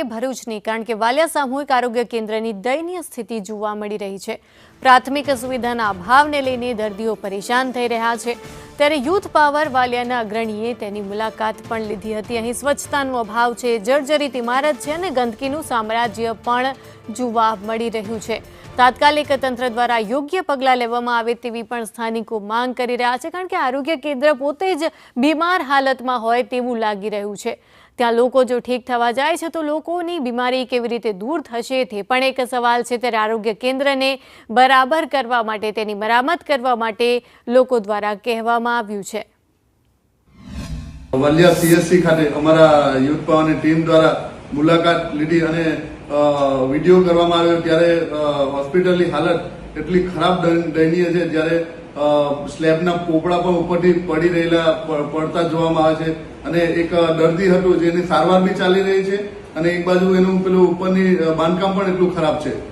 કે ભરૂચની, કારણ કે વાલિયા સામૂહિક આરોગ્ય કેન્દ્રની દયનીય સ્થિતિ જોવા મળી રહી છે। પ્રાથમિક સુવિધાના અભાવને લઈને દર્દીઓ પરેશાન થઈ રહ્યા છે। ત્યારે યુથ પાવર વાલિયાના અગ્રણીએ તેની મુલાકાત પણ લીધી હતી। અહીં સ્વચ્છતાનો અભાવ છે, જર્જરિત ઇમારત છે અને ગંદકીનું સામ્રાજ્ય પણ જોવા મળી રહ્યું છે। તાત્કાલિક તંત્ર દ્વારા યોગ્ય પગલાં લેવામાં આવે તેવી પણ સ્થાનિકો માંગ કરી રહ્યા છે, કારણ કે આરોગ્ય કેન્દ્ર પોતે જ બીમાર હાલતમાં હોય તેવું લાગી રહ્યું છે। ત્યાં લોકો જો ઠીક થવા જાય છે તો લોકોની બીમારી કેવી રીતે દૂર થશે તે પણ એક સવાલ છે। ત્યારે આરોગ્ય કેન્દ્રને બરાબર કરવા માટે, તેની મરામત કરવા માટે લોકો દ્વારા કહેવામાં આવ્યું છે। વાલિયા CSC ખાતે અમારા યુથ પાવરની ટીમ દ્વારા મુલાકાત લીધી અને વિડીયો કરવામાં આવ્યો ત્યારે હોસ્પિટલની હાલત એટલી ખરાબ દયનીય છે, જ્યારે સ્લેબના પોપડા પણ ઉપરથી પડી રહેલા પડતા જોવામાં આવે છે અને એક દર્દી હતું જેની સારવાર બી ચાલી રહી છે અને એક બાજુ એનું પેલું ઉપરની બાંધકામ પણ એટલું ખરાબ છે।